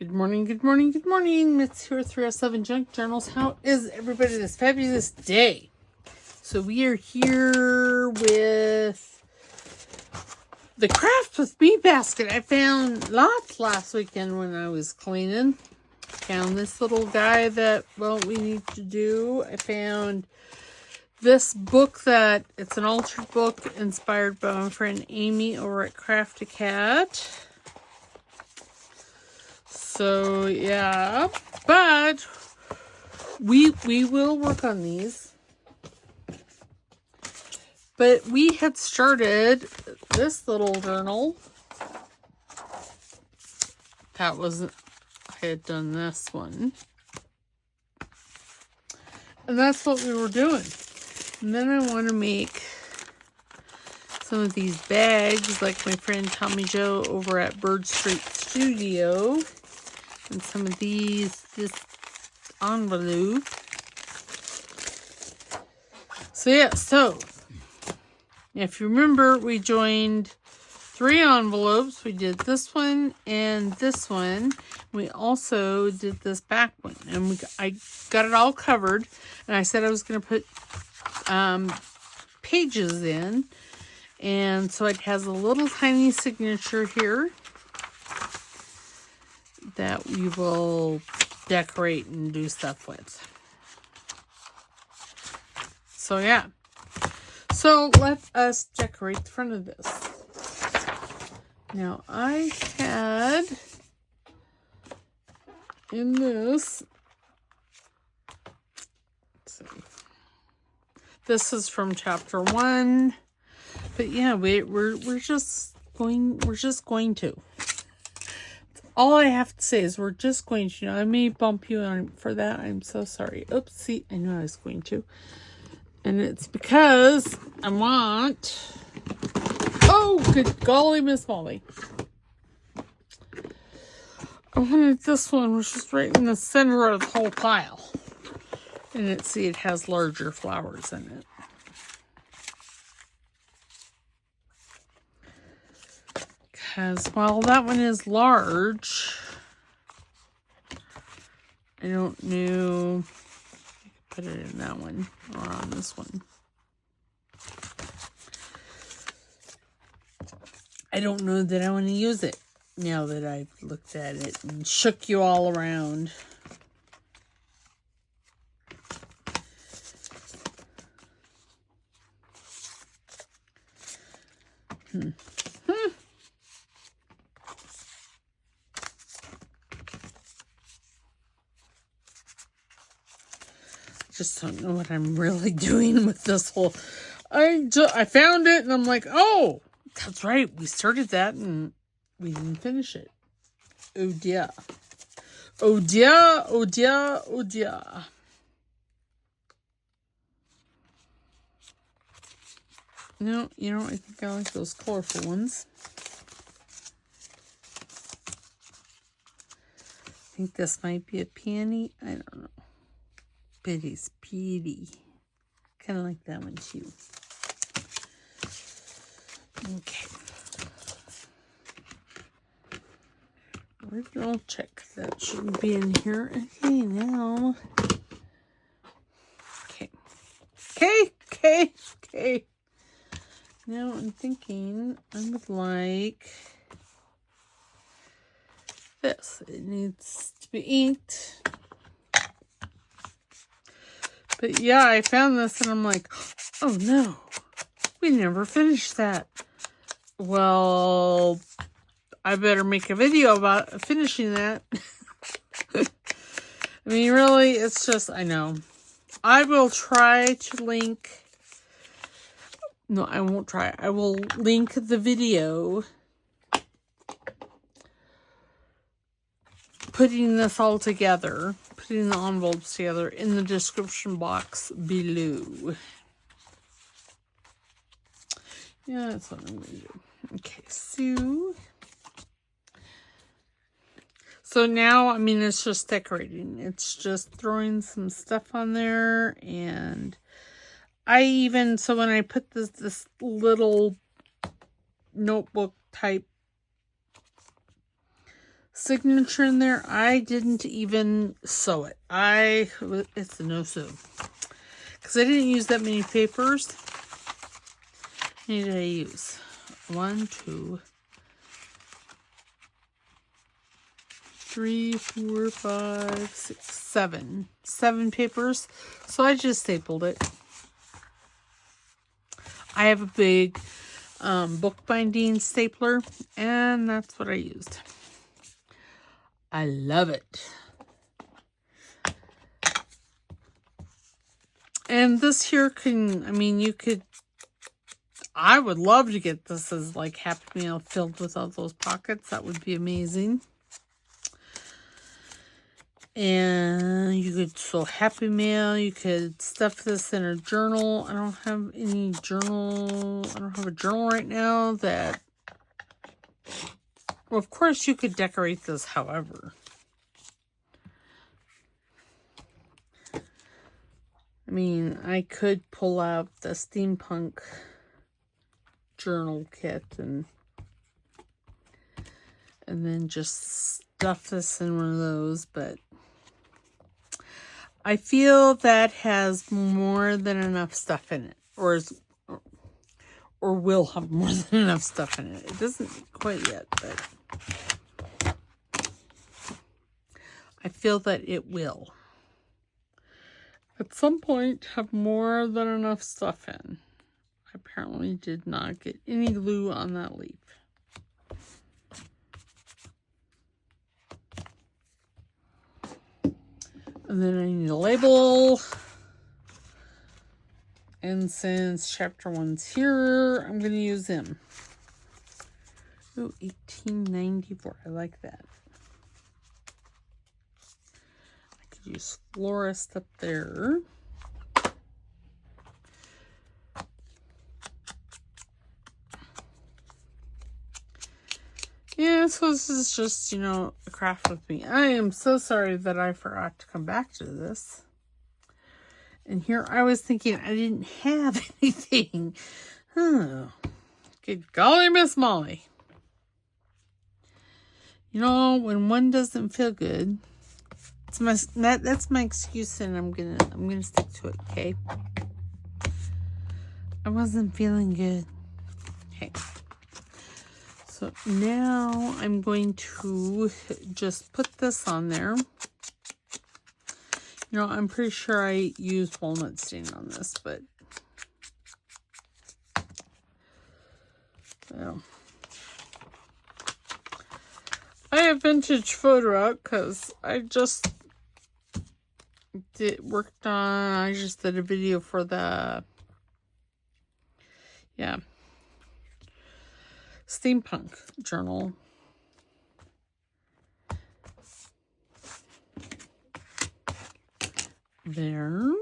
Good morning, good morning, good morning. Mitz here, 307 Junk Journals. How is everybody this fabulous day? So we are here with the Craft with Me basket. I found lots last weekend when I was cleaning. Found this little guy that, well, we need to do. I found this book that, it's an altered book inspired by my friend Amy over at Crafty Cat. So, yeah, but we will work on these. But we had started this little journal. That wasn't, I had done this one. And that's what we were doing. And then I want to make some of these bags like my friend Tommy Joe over at Bird Street Studio. And some of these, this envelope. So yeah, so if you remember, we joined 3 envelopes. We did this one and this one. We also did this back one, and I got it all covered. And I said I was going to put pages in, and so it has a little tiny signature here that we will decorate and do stuff with. So yeah. So let us decorate the front of this. Now I had in this, let's see. This is from chapter 1. But yeah, we're just going to. All I have to say is we're just going to. I may bump you on for that. I'm so sorry. Oops, see, I knew I was going to. And it's because I want... Oh, good golly, Miss Molly. I wanted this one, which is right in the center of the whole pile. And it has larger flowers in it. Because while that one is large, I don't know if I could put it in that one or on this one. I don't know that I want to use it now that I've looked at it and shook you all around. Just don't know what I'm really doing with this whole... I found it and I'm like, oh, that's right. We started that and we didn't finish it. Oh dear. Oh dear, oh dear, oh dear. No, I think I like those colorful ones. I think this might be a peony. I don't know. Bitty's pretty. Kind of like that one too. Okay. Original check. That shouldn't be in here. Okay, now. Okay. Now I'm thinking I would like this. It needs to be inked. But yeah, I found this and I'm like, oh no, we never finished that. Well, I better make a video about finishing that. I mean, really, it's just, I know. I will try to link. No, I won't try. I will link the video putting this all together, putting the envelopes together in the description box below. Yeah, that's what I'm going to do. Okay, so now, I mean, it's just decorating. It's just throwing some stuff on there. And so when I put this little notebook type signature in there. I didn't even sew it. It's a no-sew. Because I didn't use that many papers. How many did I use? 1, 2, 3, 4, 5, 6, 7. 7 papers. So I just stapled it. I have a big bookbinding stapler, and that's what I used. I love it. And this here can, I mean, you could, I would love to get this as like Happy Mail filled with all those pockets. That would be amazing. And you could sew Happy Mail. You could stuff this in a journal. I don't have any journal. I don't have a journal right now that, well, of course you could decorate this however. I mean, I could pull out the steampunk journal kit and then just stuff this in one of those, but I feel that has more than enough stuff in it, or will have more than enough stuff in it. It doesn't quite yet, but I feel that it will at some point have more than enough stuff in. I apparently did not get any glue on that leaf. And then I need a label. And since chapter 1's here, I'm going to use him. Ooh, 1894. I like that. I could use florist up there. Yeah, so this is just, you know, a craft with me. I am so sorry that I forgot to come back to this. And here I was thinking I didn't have anything. Oh, good golly, Miss Molly. You know, when one doesn't feel good, that's my excuse, and I'm gonna stick to it. Okay. I wasn't feeling good. Okay. So now I'm going to just put this on there. You know, I'm pretty sure I used walnut stain on this, but well, I have vintage photo out because I just did a video for the steampunk journal. There.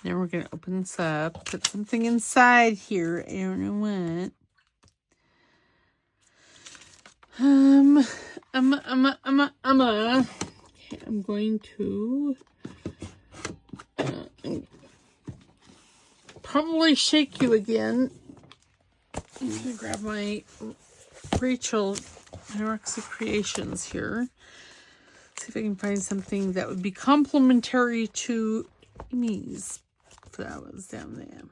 Now we're going to open this up, put something inside here. I don't know what. Okay, I'm going to probably shake you again. I'm going to grab my Roxy Creations here. See if I can find something that would be complementary to Amy's flowers down there.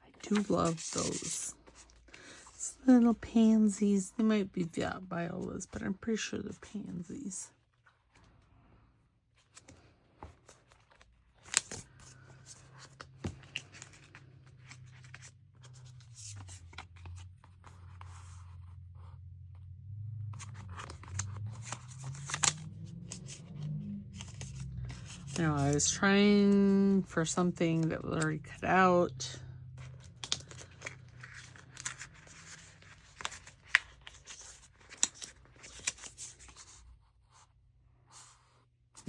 I do love those. Little pansies. They might be violas, but I'm pretty sure they're pansies. Now, I was trying for something that was already cut out.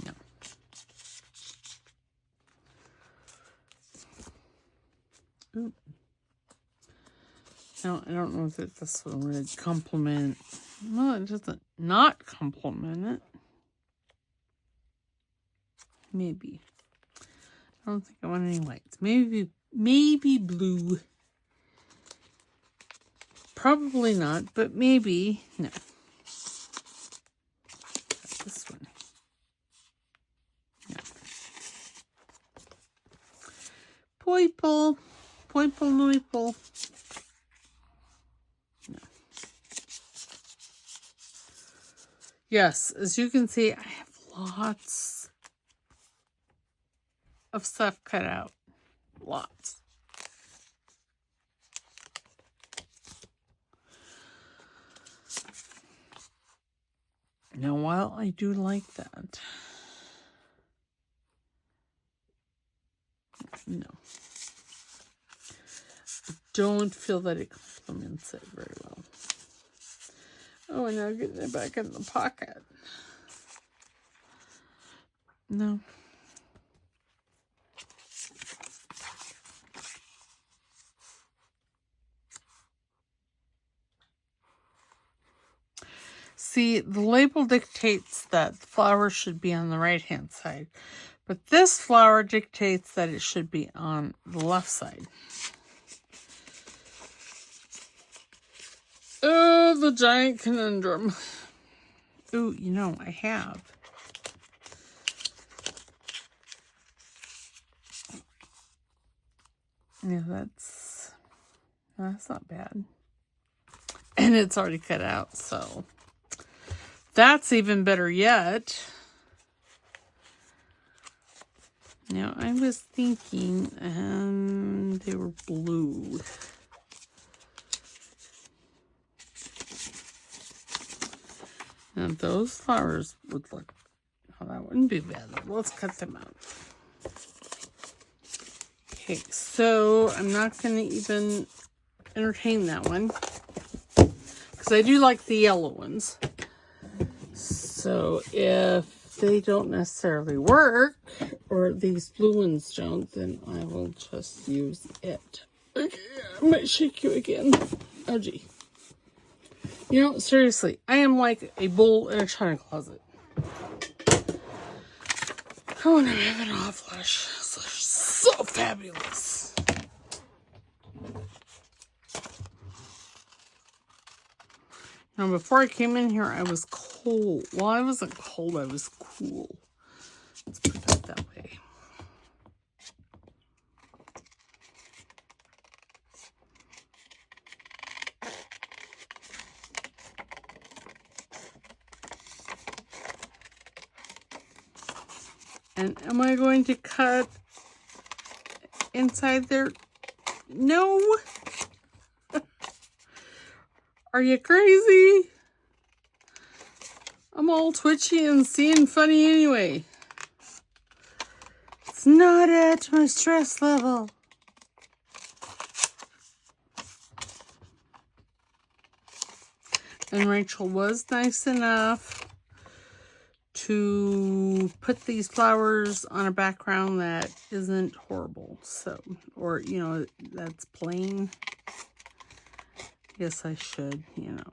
No. Ooh. Now, I don't know if this one would complement. Well, it doesn't not complement it. Maybe. I don't think I want any whites. Maybe blue. Probably not, but maybe. No. This one. No. Poiple. Poiple noiple. No. Yes, as you can see, I have lots of stuff cut out. Lots. Now, while I do like that, no, I don't feel that it complements it very well. Oh, and now getting it back in the pocket. No. See, the label dictates that the flower should be on the right-hand side, but this flower dictates that it should be on the left side. Oh, the giant conundrum. Ooh, you know, I have. Yeah, that's not bad. And it's already cut out, so that's even better yet. Now, I was thinking, they were blue. Now, those flowers would look, oh, that wouldn't be bad. Let's cut them out. Okay, so I'm not going to even entertain that one, because I do like the yellow ones. So if they don't necessarily work, or these blue ones don't, then I will just use it. Okay, I might shake you again. Oh, gee. You know, seriously, I am like a bull in a china closet. Oh, and I'm having a hot flash. So fabulous. Now, before I came in here, I was cold. Well, I wasn't cold, I was cool. Let's put that that way. And am I going to cut inside there? No. Are you crazy? I'm all twitchy and seeing funny anyway. It's not at my stress level. And Rachel was nice enough to put these flowers on a background that isn't horrible. So, or, you know, that's plain. Yes, I should, you know,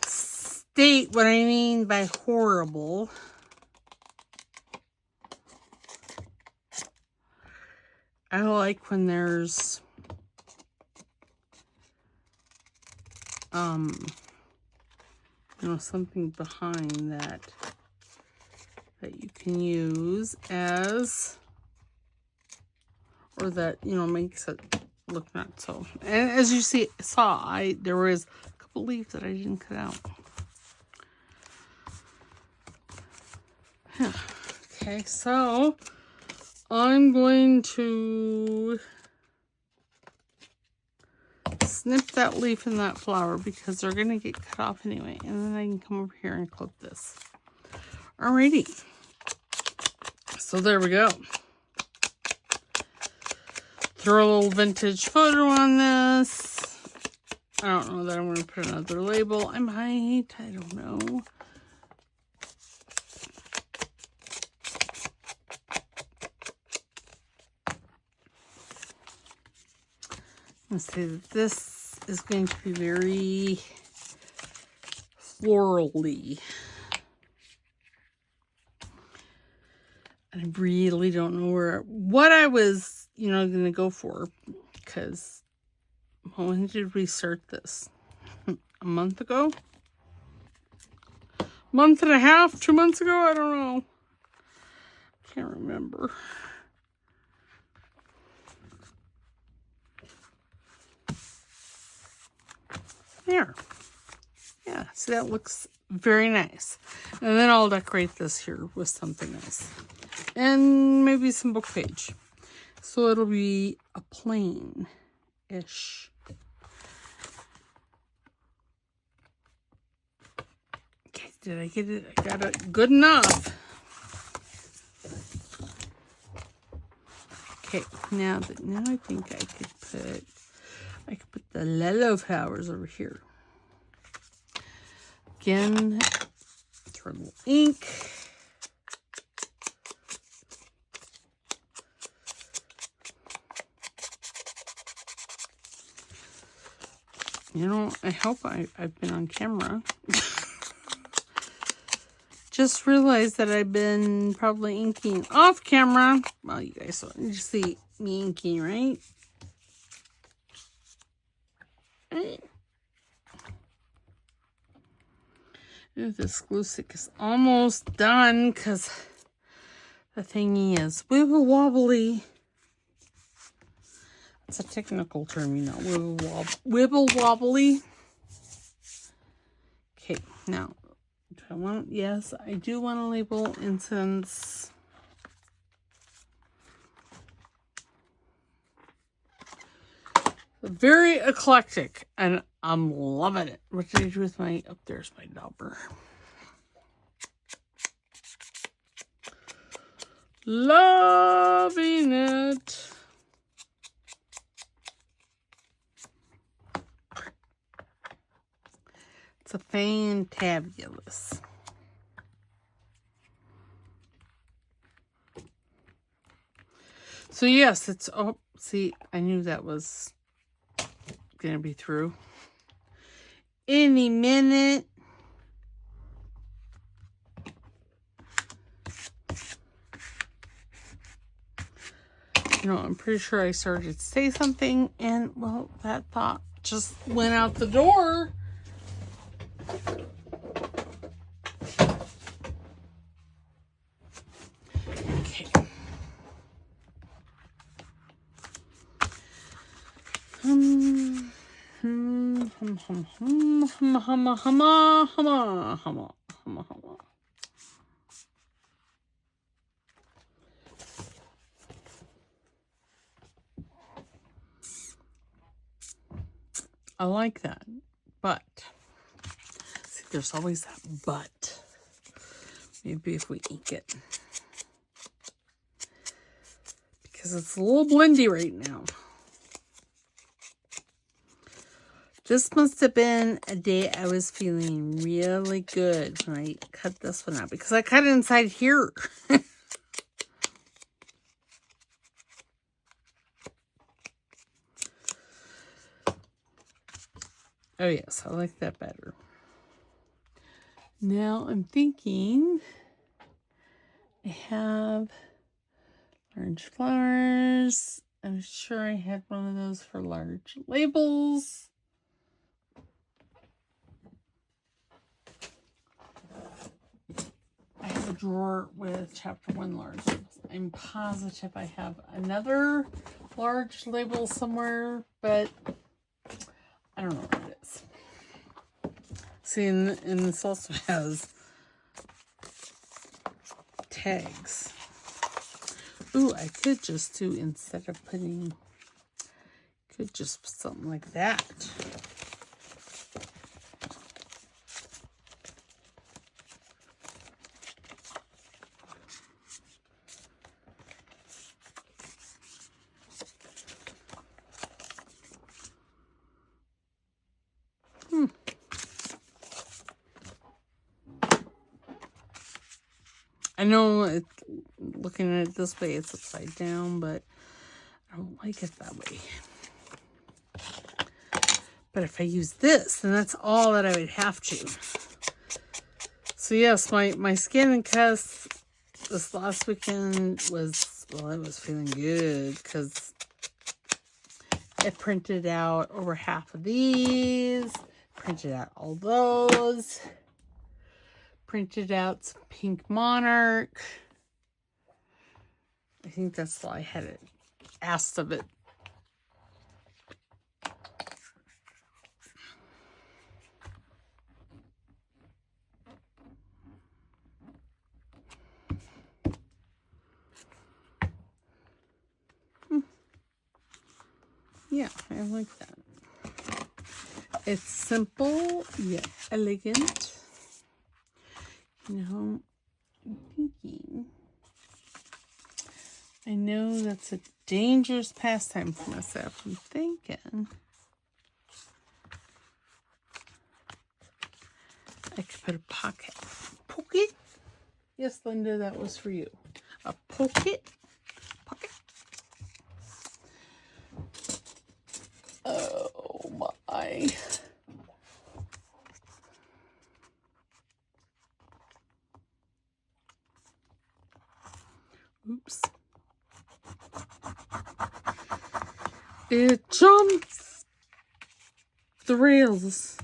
state what I mean by horrible. I like when there's, you know, something behind that you can use as, or that, you know, makes it look not so. And as you saw, there was a couple leaves that I didn't cut out. Yeah. Okay, so I'm going to snip that leaf and that flower because they're going to get cut off anyway. And then I can come over here and clip this. Alrighty. So there we go. Throw a little vintage photo on this. I don't know that I'm going to put another label. I might. I don't know. Let's say that this is going to be very florally. I really don't know what I was, you know, going to go for, because When did we start this? A month ago? Month and a half? 2 months ago? I don't know. Can't remember. There. Yeah, see, that looks very nice. And then I'll decorate this here with something else. And maybe some book page. So it'll be a plain-ish. Okay, did I get it? I got it good enough. Okay, now I think I could put the yellow flowers over here. Again, throw a little ink. You know, I hope I've been on camera. Just realized that I've been probably inking off camera. Well, you guys don't need to see me inking, right? This glue stick is almost done because the thingy is wibble wobbly. It's a technical term, you know, wibble wobbly. Okay, now, do I want? Yes, I do want to label incense. Very eclectic, and I'm loving it. What did I do with my, oh, there's my dauber. Loving it. It's a fantabulous. So yes, it's, oh, see, I knew that was gonna be through any minute. You know, I'm pretty sure I started to say something and, well, that thought just went out the door. Okay. I like that, but see, there's always that but. Maybe if we ink it, because it's a little blendy right now. This must have been a day I was feeling really good when I cut this one out, because I cut it inside here. Oh yes, I like that better. Now I'm thinking I have large flowers. I'm sure I had one of those for large labels. I have a drawer with chapter 1 large labels. I'm positive I have another large label somewhere, but I don't know where it is. See, and this also has tags. Ooh, I could just do, instead of putting, could just put something like that. I know looking at it this way, it's upside down, but I don't like it that way. But if I use this, then that's all that I would have to. So yes, my skin and cuts this last weekend was, well, I was feeling good because I printed out over half of these, printed out all those, printed out some pink monarch. I think that's all I had it asked of it. Yeah, I like that. It's simple yet elegant. You know, I'm thinking, I know that's a dangerous pastime for myself. I'm thinking I could put a pocket. Pocket? Yes, Linda, that was for you. A pocket. Pocket. Oh my. Oops. It jumps the rails.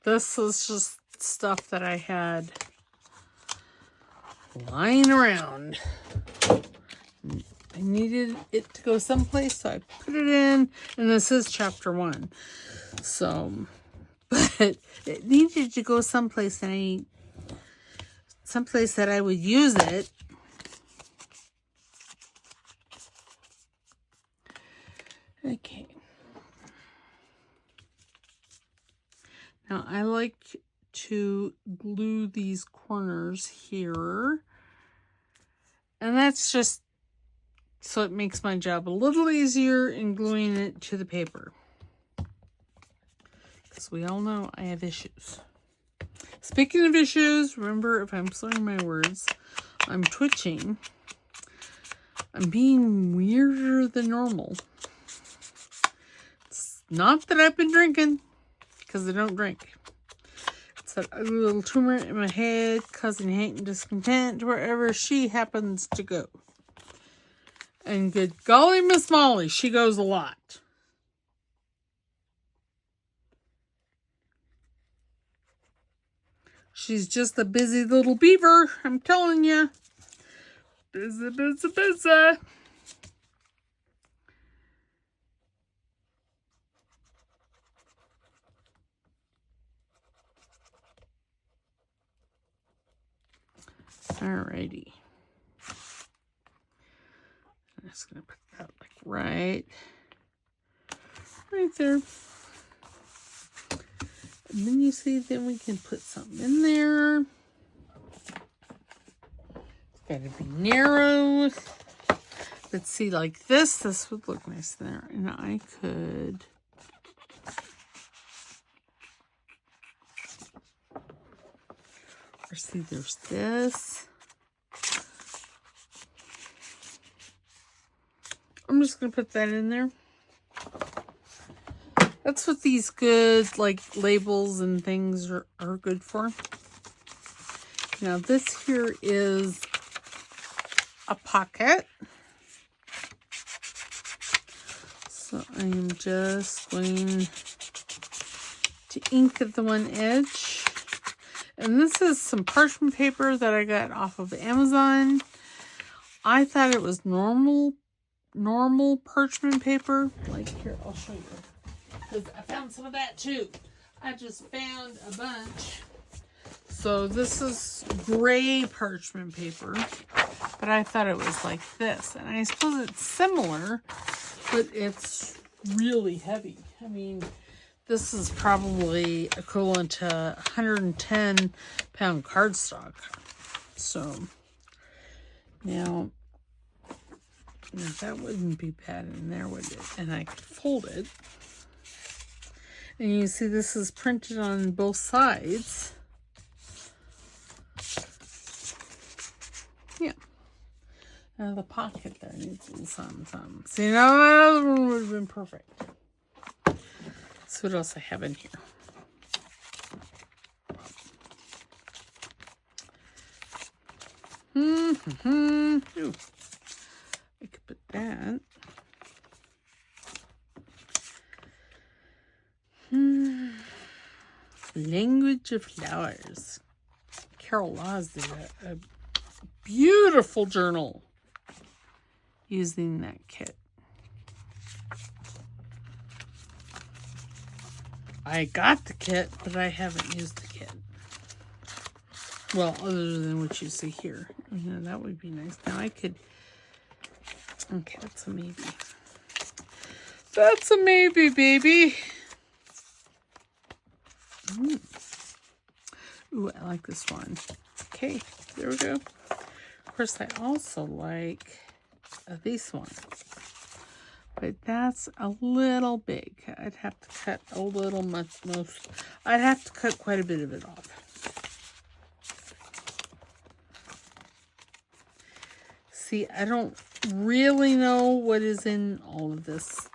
This is just stuff that I had lying around. I needed it to go someplace, so I put it in, and this is chapter 1. So, but it needed to go someplace, and someplace that I would use it. Okay. Now, I like to glue these corners here. And that's just so it makes my job a little easier in gluing it to the paper. Because we all know I have issues. Speaking of issues, remember, if I'm slurring my words, I'm twitching. I'm being weirder than normal. It's not that I've been drinking, because I don't drink. It's that ugly little tumor in my head causing hate and discontent wherever she happens to go. And good golly, Miss Molly, she goes a lot. She's just a busy little beaver, I'm telling you. Busy, busy, busy. Alrighty. I'm just going to put that like right there. And then you see, then we can put something in there. It's got to be narrow. Let's see, like this would look nice there. And I could... Or see, there's this. I'm just going to put that in there. That's what these good, like, labels and things are good for. Now, this here is a pocket. So, I am just going to ink at the one edge. And this is some parchment paper that I got off of Amazon. I thought it was normal parchment paper. Like, here, I'll show you. Because I found some of that too. I just found a bunch. So this is gray parchment paper. But I thought it was like this. And I suppose it's similar, but it's really heavy. I mean, this is probably equivalent to 110 pound cardstock. So now that wouldn't be bad in there, would it? And I could fold it. And you see this is printed on both sides. Yeah. Now the pocket there needs a little something. See, now that other one would have been perfect. So what else I have in here? Ooh, I could put that. Language of Flowers. Carol Laws did a beautiful journal using that kit. I got the kit, but I haven't used the kit. Well, other than what you see here. You know, that would be nice. Now I could... Okay, that's a maybe. That's a maybe, baby. Ooh, I like this one. Okay, there we go. Of course, I also like this one. But that's a little big. I'd have to cut a little most. I'd have to cut quite a bit of it off. See, I don't really know what is in all of this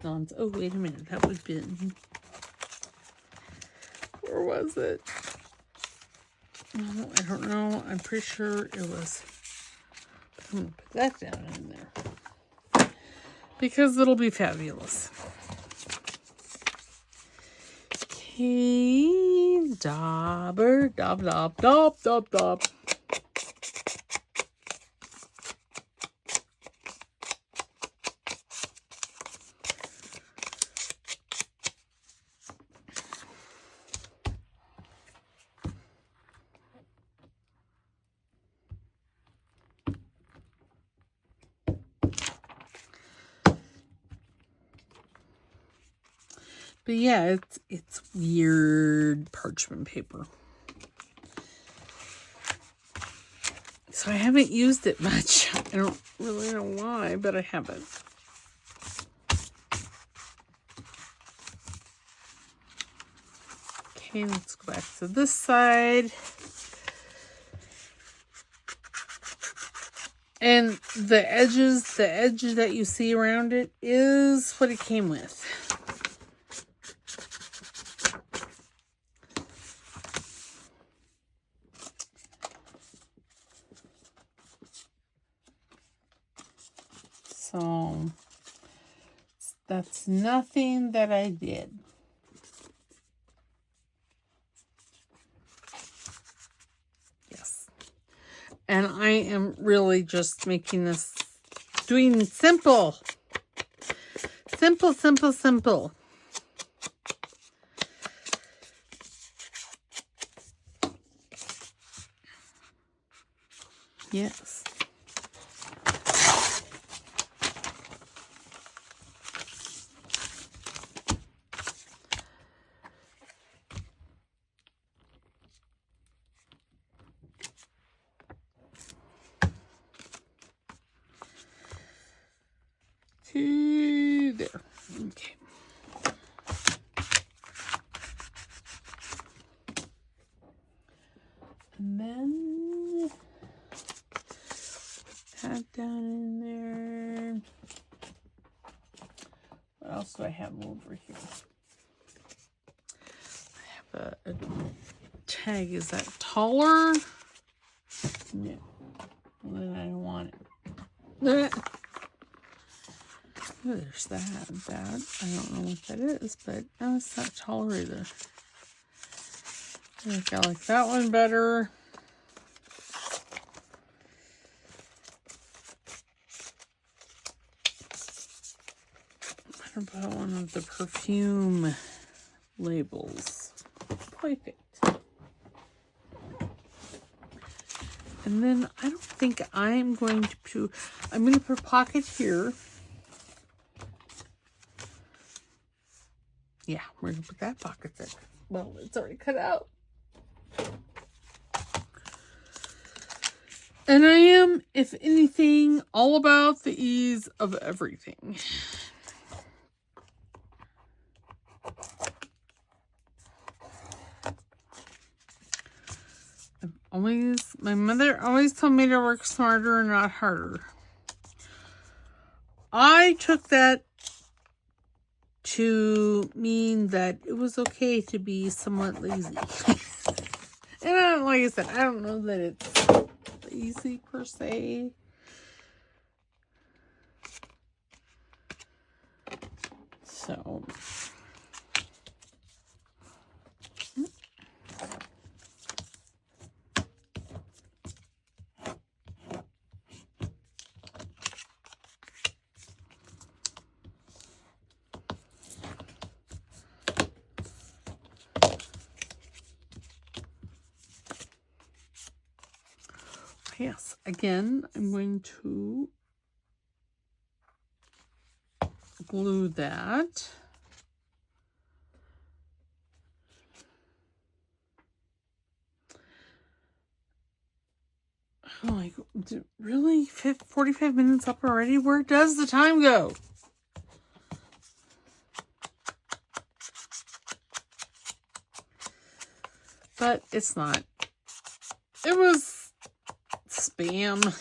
nonsense. Oh, wait a minute. That would have been... Where was it? Oh, I don't know. I'm pretty sure it was... I'm going to put that down in there. Because it'll be fabulous. Okay. Dauber. Dob, dob, dob, dob, dob. But yeah, it's weird parchment paper. So I haven't used it much. I don't really know why, but I haven't. Okay, let's go back to this side. And the edge that you see around it is what it came with. So that's nothing that I did. Yes. And I am really just making this, doing simple. Simple, simple, simple. Yes. To there. Okay. And then put that down in there. What else do I have over here? I have a tag. Is that taller? No. Well, then I don't want it. Oh, there's that. I don't know what that is, but no, it's not taller either. I think I like that one better. What about one of the perfume labels? Perfect. And then I don't think I'm going to put a pocket here. Yeah, we're going to put that pocket there. Well, it's already cut out. And I am, if anything, all about the ease of everything. My mother always told me to work smarter and not harder. I took that to mean that it was okay to be somewhat lazy. And like I said, I don't know that lazy per se. So yes, again, I'm going to glue that. Oh, like, really? 45 minutes up already? Where does the time go? But it's not. It was spam.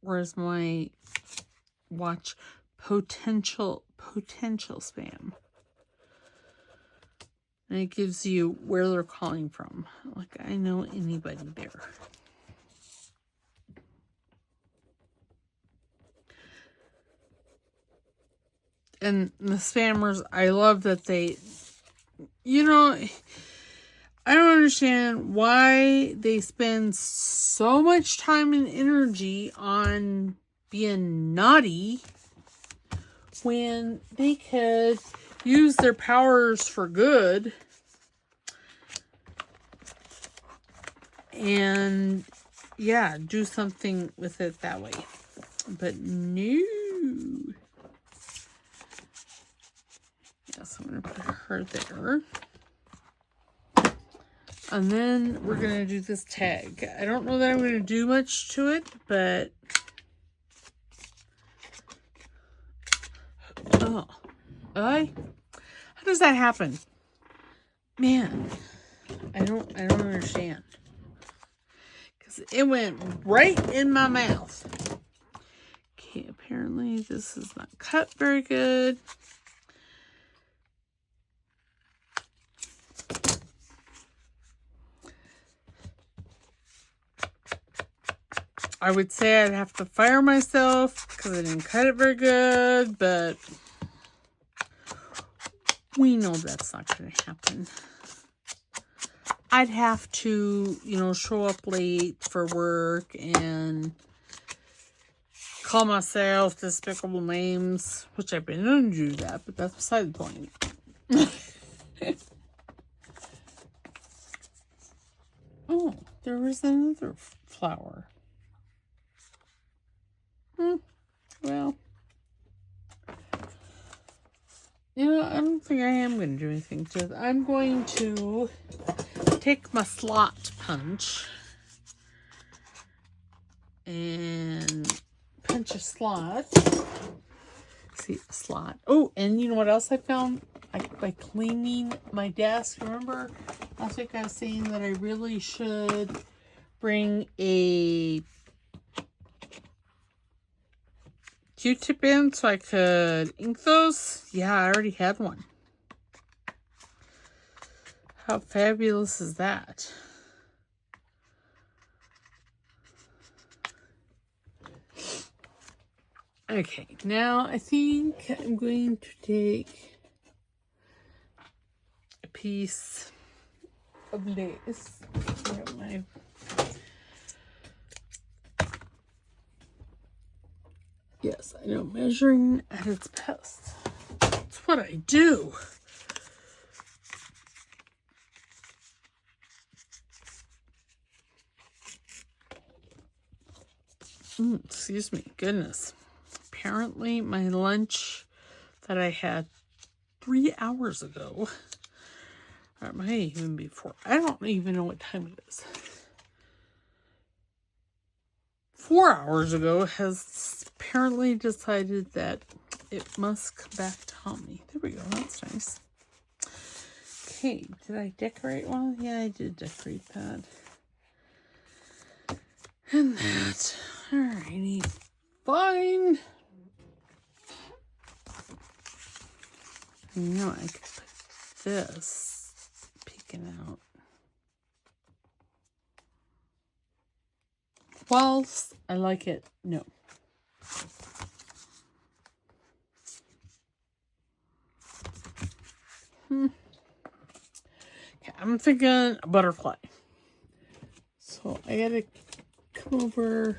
Where's my watch? Potential spam. And it gives you where they're calling from. Like, I know anybody there. And the spammers, I love that they, you know, I don't understand why they spend so much time and energy on being naughty when they could use their powers for good and, yeah, do something with it that way. But no. Yes, I'm going to put her there. And then we're going to do this tag. I don't know that I'm going to do much to it, but... Oh. How does that happen? Man, I don't understand. Because it went right in my mouth. Okay, apparently this is not cut very good. I would say I'd have to fire myself because I didn't cut it very good, but we know that's not going to happen. I'd have to, you know, show up late for work and call myself despicable names, which I've been known to do that, but that's beside the point. Oh, there was another flower. Well, you know, I don't think I am going to do anything to it. I'm going to take my slot punch and punch a slot. See, a slot. Oh, and you know what else I found? By cleaning my desk. Remember last week I was saying that I really should bring a Q-tip in so I could ink those. Yeah, I already had one. How fabulous is that? Okay, now I think I'm going to take a piece of lace. Yes, I know, measuring at its best. That's what I do. Excuse me, goodness. Apparently my lunch that I had 3 hours ago, or it might even be 4. I don't even know what time it is. 4 hours ago has apparently decided that it must come back to haunt me. There we go, that's nice. Okay, did I decorate one? Yeah, I did decorate that. And that. Alrighty, fine. You know, I could put this peeking out. Whilst I like it, no. Okay, I'm thinking a butterfly. So I gotta come over.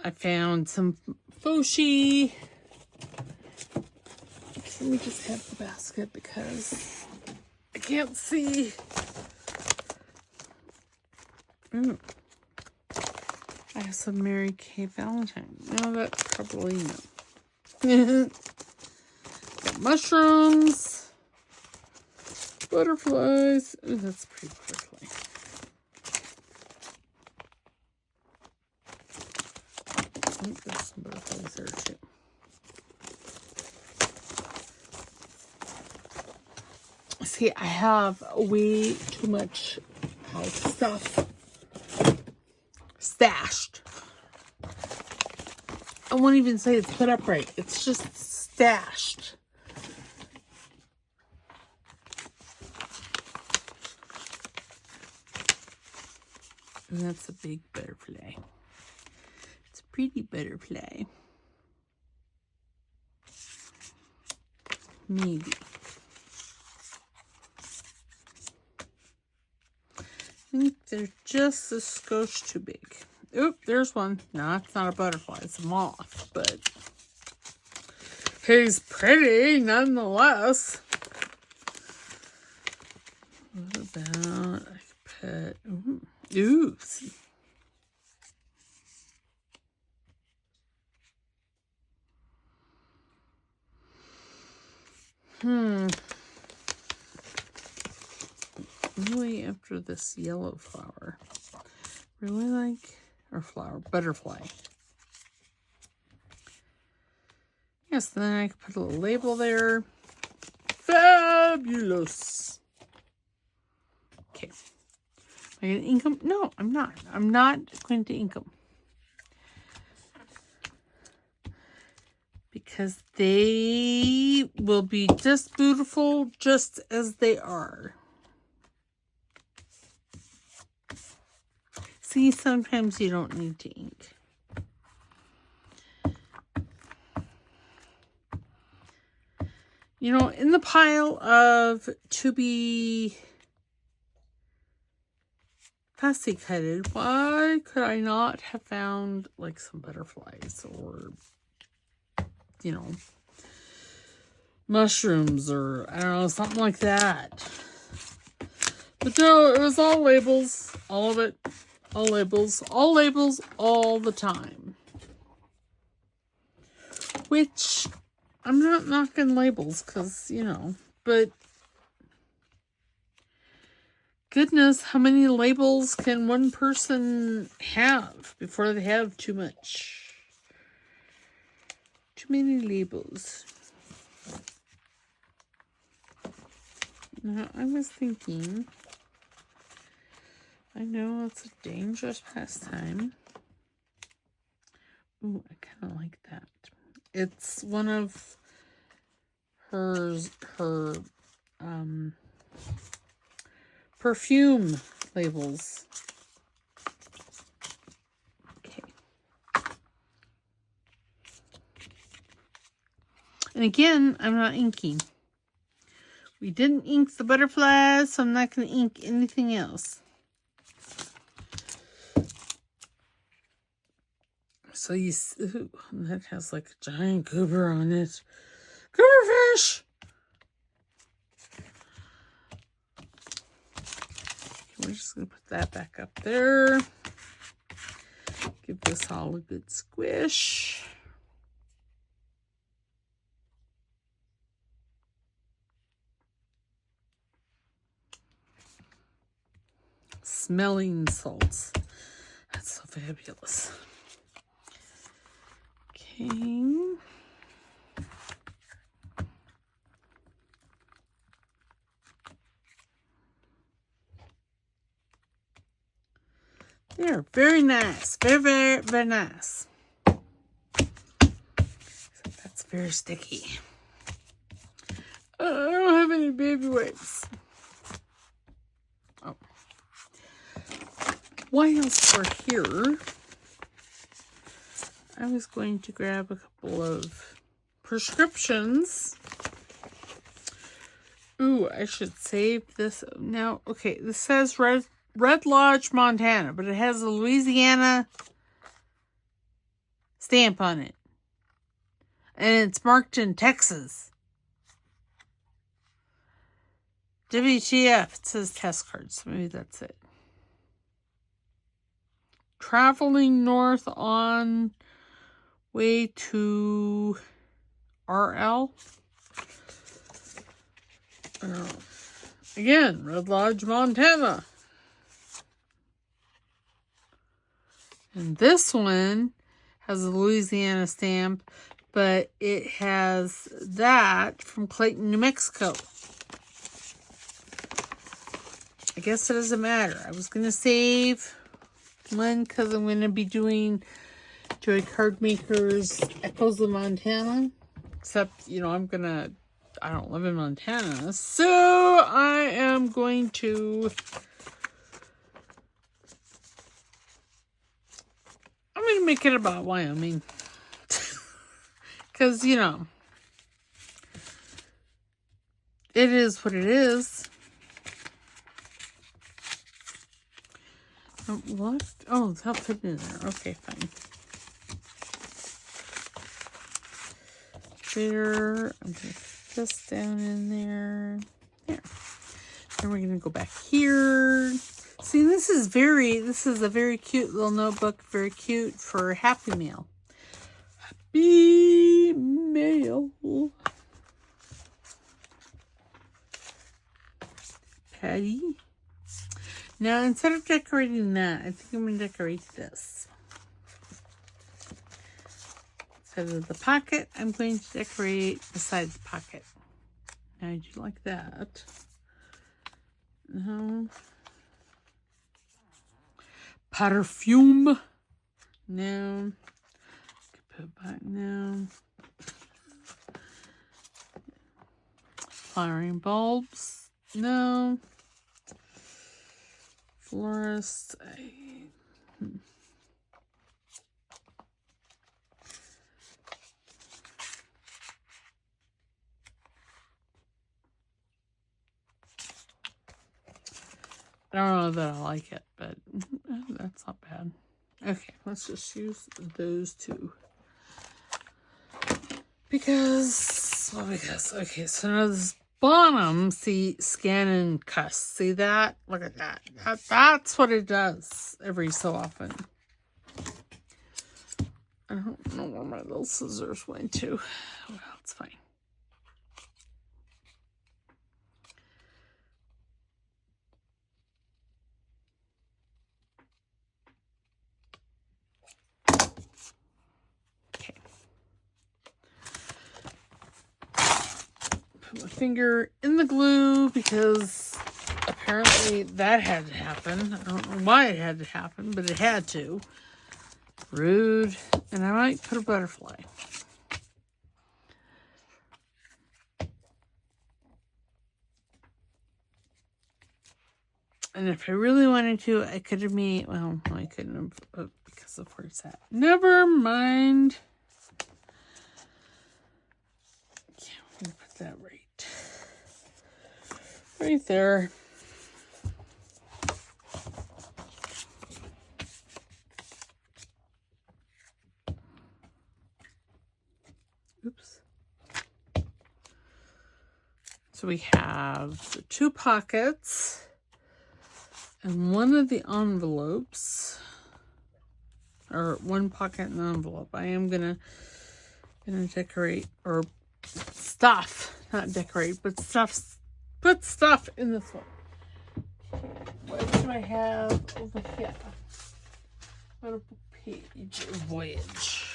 I found some foshi. Let me just have the basket because I can't see. Ooh. I have some Mary Kay Valentine. No, that's probably no. Got mushrooms, butterflies. Ooh, that's a pretty butterfly. I think there's some butterflies there too. See, I have way too much stuff stashed. I won't even say it's put up right. It's just stashed. And that's a big butterfly. It's a pretty butterfly. Maybe. I think they're just a skosh too big. Oop, there's one. No, it's not a butterfly. It's a moth, but he's pretty nonetheless. What about I could put ooh, see. Really after this yellow flower. Really like or flower, butterfly. Yes, then I could put a little label there. Fabulous. Okay. Am I going to ink them? No, I'm not. I'm not going to ink them. Because they will be just beautiful just as they are. See, sometimes you don't need to ink. You know, in the pile of to be fussy cutted, why could I not have found like some butterflies or, you know, mushrooms or I don't know, something like that. But no, it was all labels, all of it. All labels all the time. Which, I'm not knocking labels because, you know, but goodness, how many labels can one person have before they have too much? Too many labels. Now, I was thinking, I know it's a dangerous pastime. Ooh, I kind of like that. It's one of her perfume labels. Okay. And again, I'm not inking. We didn't ink the butterflies, so I'm not going to ink anything else. So you see, ooh, that has like a giant goober on it. Gooberfish! We're just going to put that back up there. Give this all a good squish. Smelling salts. That's so fabulous. Okay. They're very nice. Very, very, very nice. That's very sticky. don't have any baby wipes. Oh. While we're here, I was going to grab a couple of prescriptions. Ooh, I should save this now. Okay, this says Red Lodge, Montana, but it has a Louisiana stamp on it. And it's marked in Texas. WTF, it says test cards. Maybe that's it. Traveling north on way to RL. Again, Red Lodge, Montana. And this one has a Louisiana stamp, but it has that from Clayton, New Mexico. I guess it doesn't matter. I was going to save one because I'm going to be doing Joy Card Maker's Echoes of Montana. Except, you know, I don't live in Montana, so I am going to... I'm going to make it about Wyoming. Because, you know, it is what it is. What? Oh, they'll fit in there. Okay, fine. There. I'm going to put this down in there. There. Then we're going to go back here. See, this is a very cute little notebook. Very cute for Happy Mail. Happy Mail. Patty. Now, instead of decorating that, I think I'm going to decorate this. Instead of the pocket, I'm going to decorate beside the pocket. Now, do you like that? No. Perfume. No. Put it back now. Flowering bulbs. No. Florist. I don't know that I like it, but that's not bad. Okay, let's just use those two. Because, okay, so now this bottom, see, scan and cuss. See that? Look at that. That's what it does every so often. I don't know where my little scissors went to. Well, it's fine. Put my finger in the glue because apparently that had to happen. I don't know why it had to happen, but it had to. Rude. And I might put a butterfly. And if I really wanted to, I could have made, well, I couldn't have because of where it's at. Never mind. Yeah, I'm going to put that right there. Oops. So we have the two pockets and one of the envelopes, or one pocket and envelope. I am gonna decorate or stuff, not decorate, but stuff. Put stuff in this one. What do I have over here? What a page voyage.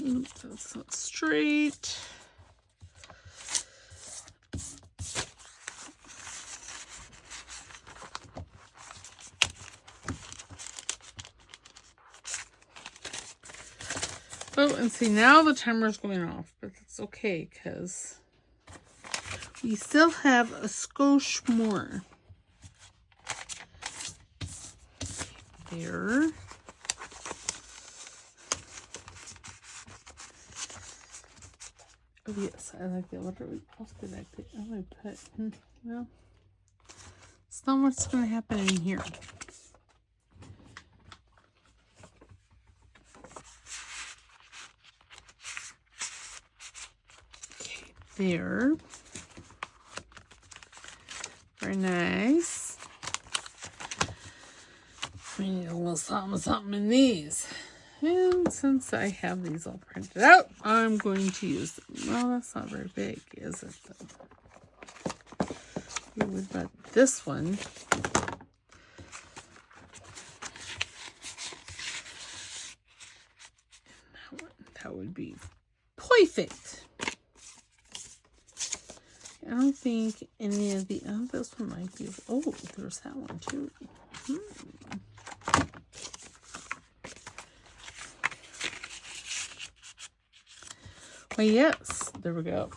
Oops, that's not straight. Oh, and see, now the timer's going off, but that's okay, because we still have a skosh more. There. Oh, yes, I like that. What else did I put? Oh, I put, well, it's not what's going to happen in here. Okay, there. Very nice. We need a little something in these. And since I have these all printed out, I'm going to use them. Well, that's not very big, is it, though? What about this one? That would be perfect. I don't think any of the... Oh, this one might be... Oh, there's that one, too. Well, yes, there we go.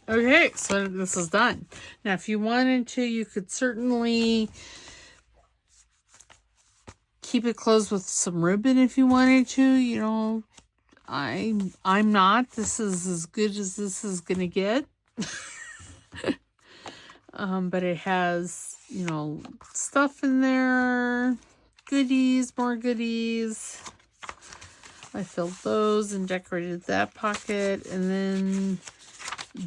Okay, so this is done. Now, if you wanted to, you could certainly keep it closed with some ribbon if you wanted to. You know, I'm not. This is as good as this is going to get. But it has, you know, stuff in there. Goodies, more goodies. I filled those and decorated that pocket. And then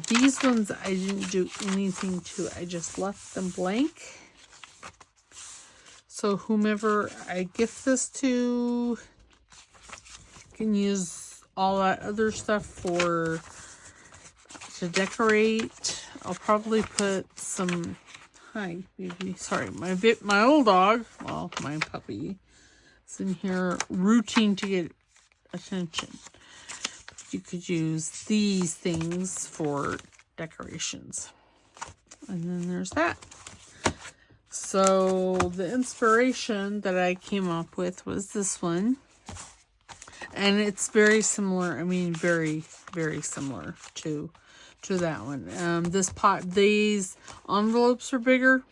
these ones I didn't do anything to. I just left them blank. So whomever I gift this to can use all that other stuff to decorate. I'll probably put some... Hi, baby. Sorry, my old dog, well, my puppy, is in here rooting to get attention. You could use these things for decorations. And then there's that. So the inspiration that I came up with was this one. And it's very similar. I mean, very, very similar to that one. These envelopes are bigger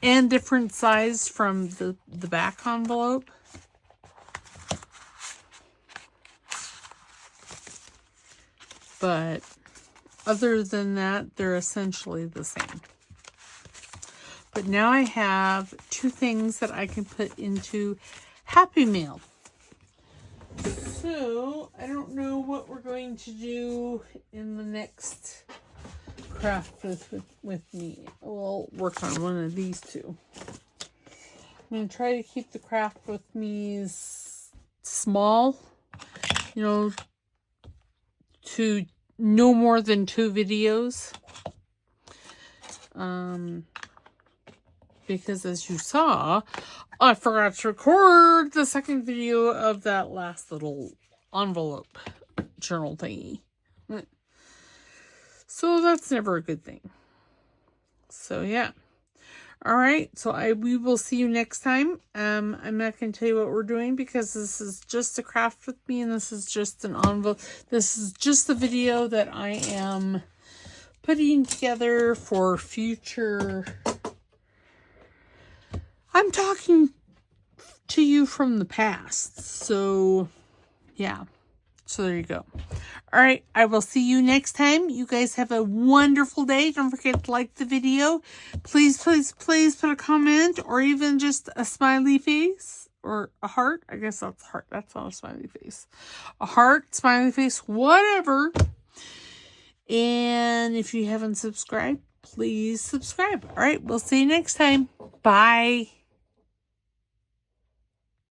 and different size from the back envelope. But other than that, they're essentially the same. But now I have two things that I can put into Happy Mail. So, I don't know what we're going to do in the next craft with me. We'll work on one of these two. I'm going to try to keep the craft with me's small. You know, to no more than 2 videos. Because as you saw, I forgot to record the second video of that last little envelope journal thingy. So that's never a good thing. So yeah. Alright, so we will see you next time. I'm not going to tell you what we're doing because this is just a craft with me and this is just an envelope. This is just the video that I am putting together for future... I'm talking to you from the past. So, yeah. So, there you go. All right. I will see you next time. You guys have a wonderful day. Don't forget to like the video. Please, please, please put a comment or even just a smiley face or a heart. I guess that's a heart. That's not a smiley face. A heart, smiley face, whatever. And if you haven't subscribed, please subscribe. All right. We'll see you next time. Bye.